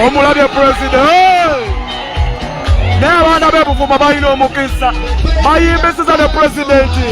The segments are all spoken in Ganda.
Omulabye president. N'abaana b'ebuvuma balina omukisa bayimbisiza ne pulezidenti.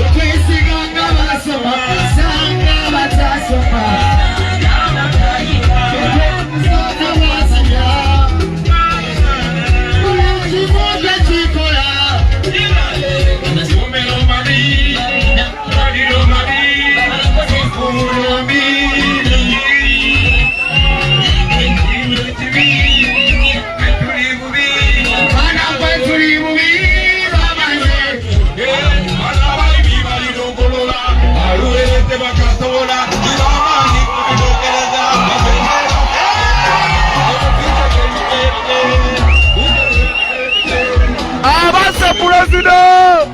President!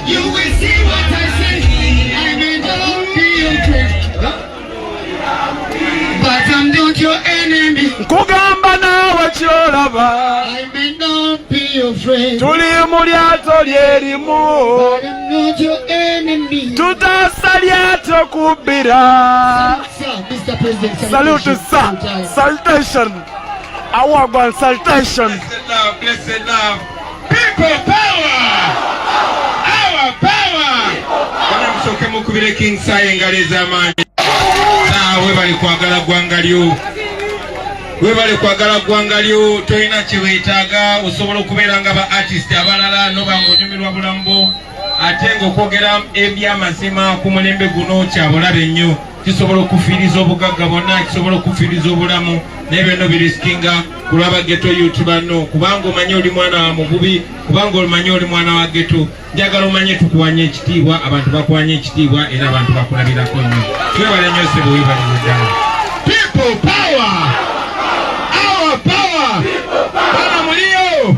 You will see what I say. I may not be your friend, but I'm not your enemy. Kugamba nawe kyolaba. I may not be your friend, tuli mu lyato lyerimu. but I'm not your enemy. Tutasa lyato kubbira. Mr. President, Salute sir. Salutation. Awagwan salutation. Blessed love, blessed love. People power! Our power! Bana msoke mukubire King Saye ngale zamani. Webale kwagala gwanga lyo. Webale kwagala gwanga lyo. Toyina kiwetaaga osobola okubeera nga ba artist abalala no bangonyumirwa bulambo. Ate ng'okwogera eby'amazima ku mulembe guno kyabulabe nnyo. Kisobola okufiiriza obugagga bonna, kisobola okufiiriza obulamu n'ebyo no birisikinga kulaba ghetto youth banno kubanga omanyi oli mwana wa muvubi kubanga omanyi oli mwana wa ghetto njagala omanye tukuwanya ekitiibwa abantu bakuwanya ekitiibwa era abantu bakulabirako nnyo twebale nnyo sebo webalire ddala people power our power bana muliyo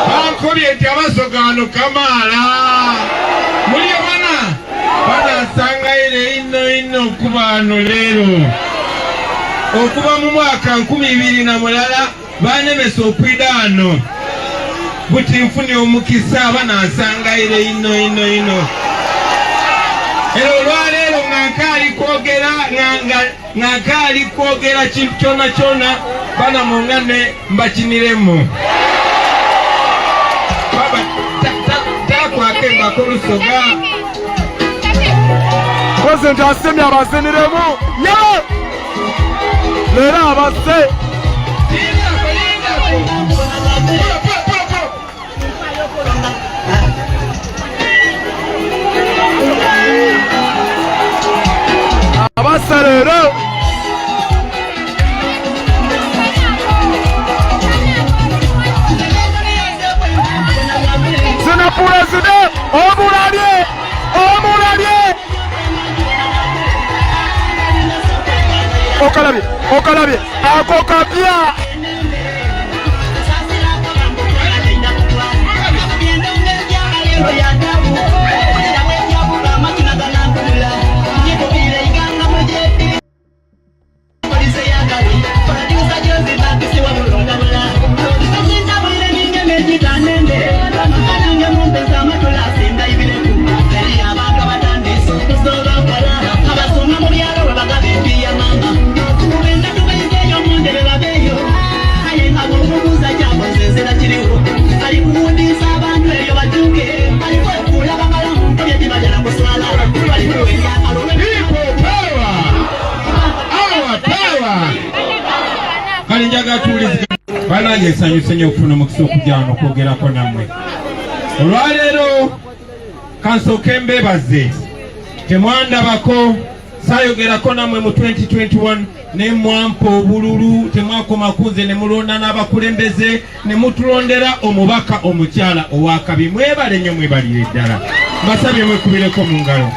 bakobye nti amaaso gano kamaala muliyo bana nsangayire ino okuba ano leero okuba mu mwaka 2000 banemesa okwida ano buti nfune omukisa abana nsangayire ino era olwaleero ng'akaali kwogera kintu kyona bana mungane mbakiniremu baba takwake mbako lusoga President asemye abazeniremu. Ye! Lera abase. Abaserero. Sena president, omulabye. Okalabye, ako kapya. Banange nsanyuse nnyo okufuna omukisa okujja wano okwogerako nammwe. Olwaleero kansooke mbeebaze temwandabako saayogerako nammwe mu 2021 ne mwampa obululu temwakoma kunze ne mulonda n'abakulembeze ne mutulondera omubaka omukyala owakabi. Mwebale nnyo mwebalire ddala mbasabye mwekubireko mu ngalo.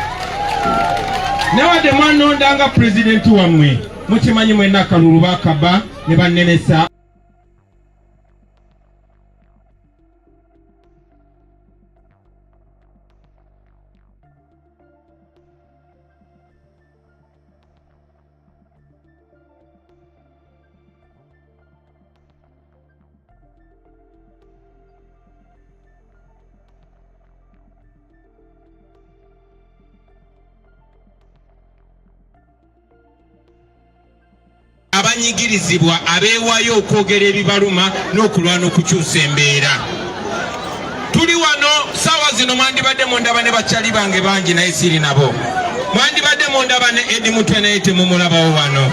Newadde mwanondanga pulezidenti wammwe mukimanyi mwenna akalulu baakaba ne bannemesa. n'abanyigirizibwa abeewayo okwogera ebibaluma n'okulwana okukyusa embeera. Tuli wano saawa zino mwandibadde mundaba ne bakyali bange bangi naye siri nabo. Mwandibadde mundaba ne Edi Mutwe naye temumulabawo wano.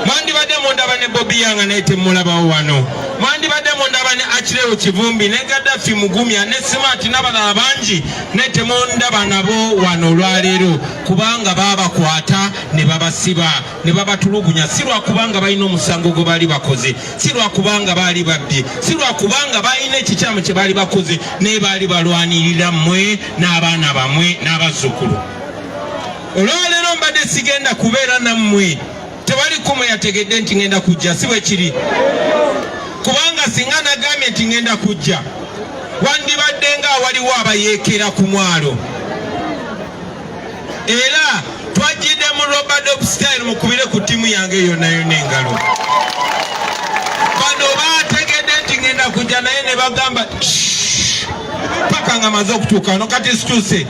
Mwandibadde mundaba ne Bobi Yanga naye temulabawo wano. Mwandibadde mundaba ne Akirewo Kivumbi ne Gaddafi Mugumya ne Smart n'abalala bangi naye temundaba nabo wano olwaleero kubanga babakwata ne babasiba ne babatulugunya si lwa kubanga balina omusango gwe baali bakoze, si lwa kubanga baali babbye, si lwa kubanga balina ekikyamu kye baali bakoze naye baali balwanirira mmwe n'abaana bammwe n'abazzukulu. Olwaleero mbadde sigenda kubeera nammwe, tewali kumu yategedde nti ngenda kujja, si bwe kiri. Kubanga singa nagambye nti ngenda kujja wandibadde nga waliwo abayeekera ku mwalo. Era twajjidde mu Robert Style mukubire ku ttiimu yange yonna yonna engalo. Bano baategedde nti ngenda kujja naye ne bagamba paka nga maze okutuuka wano kati situuse.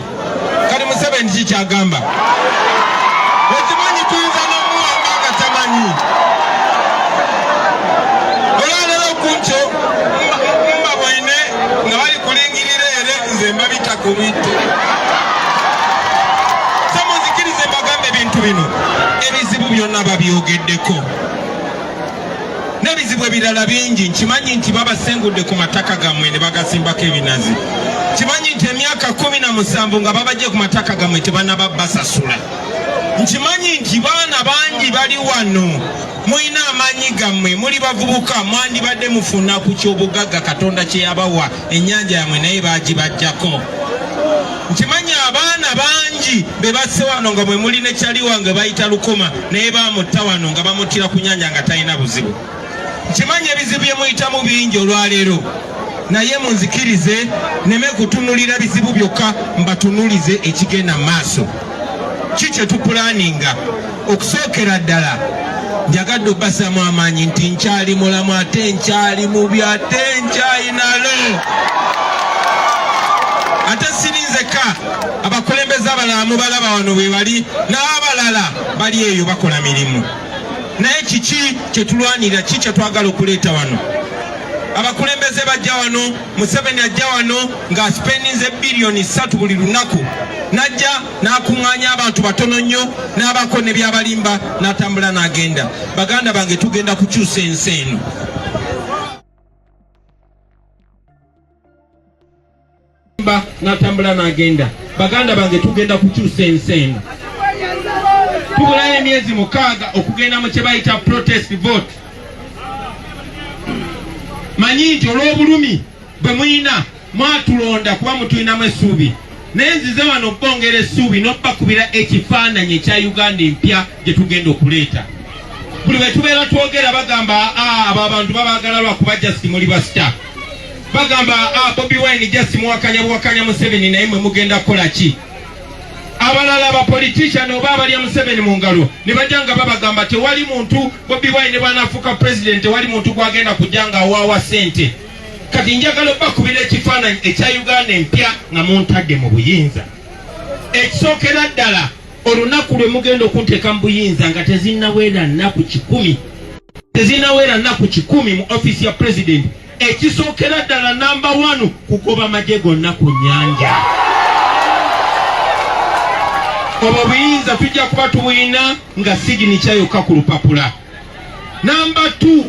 Kati Museveni kikyagamba. Ekimanyi tuyinza n'omuwamba nga tamanyi. Olwaleero kunkyo mbabwine nga bali kulingirira ere nze mbabita ku bitte. Samuzikirize mbagambe ebintu bino. Ebizibu byonna babyogeddeko. N'ebizibu ebirala bingi nkimanyi nti babasengudde ku mataka gammwe ne bagasimbako ebinazi. Kimanyi nti emyaka 17 nga babajje ku mataka gammwe tebanaba basasula. Nkimanyi nti baana bangi bali wano mulina amaanyi gammwe muli bavubuka mwandibadde mufuna ku kyobugagga Katonda kye yabawa ennyanja yammwe naye baagibajjako. Nkimanyi abaana bangi be basse wano nga mwe muli ne kyali wange bayita Lukoma naye bamutta wano nga bamuttira ku nnyanja nga talina buzibu. Nkimanyi ebizibu bye muyitamu bingi olwaleero naye munzikirize neme kutunulira bizibu byokka mbatunulize ekigenda maaso. Kikye tupulaninga okusookera ddala njagadde obbasamu amaanyi nti nkyali mulamu ate nkyali mubi ate nkyayinalo. Ate sirinzeka abakulembeze abalala mubalaba wano bwe bali n'abalala bali eyo bakola mirimu. Naye kiki kye tulwanira, ki kye twagala okuleeta wano? Abakulembeze bajja wano, Museveni ajja wano nga spendinze biliyoni 3 buli lunaku. Najja n'akuŋŋaanya abantu batono nnyo n'abako ne byabalimba n'atambula n'agenda. Baganda bange tugenda kukyusa ensi eno. N'atambula n'agenda. Baganda bange tugenda kukyusa ensi eno. Tubulayo emyezi 6 okugenda mu kye bayita protest vote. Manyi nti olw'obulumi bwe muyina mwatulonda kuba mutulinamu essuubi. Naye nzize wano bongera essuubi n'obbakubira ekifaananyi ekya Uganda empya gye tugenda okuleeta. Buli bwe tubeera twogera bagamba abo abantu babaagala lwakuba Justin muli basita. Bagamba Bobi Wine Justin buwakanya Museveni naye mwe mugenda kukola ki? Abalala abapolitician oba abalya Museveni mu ngalo ne bajja nga babagamba tewali muntu Bobi Wine bw'anaafuuka president tewali muntu gwagenda kujja nga awaawa ssente. Kati njagala obbakubira ekifaananyi ekya Uganda empya nga muntadde mu buyinza. Ekisookera ddala olunaku lwe mugenda okunteeka mu buyinza nga tezinnaweera nnaku 10. Tezinnaweera nnaku 10 mu office ya president. Ekisookera ddala namba 1 kugoba magye gonna ku nnyanja. Obwo buyinza tujja kuba tubuyina nga sigini kyayokka ku lupapula. Namba 2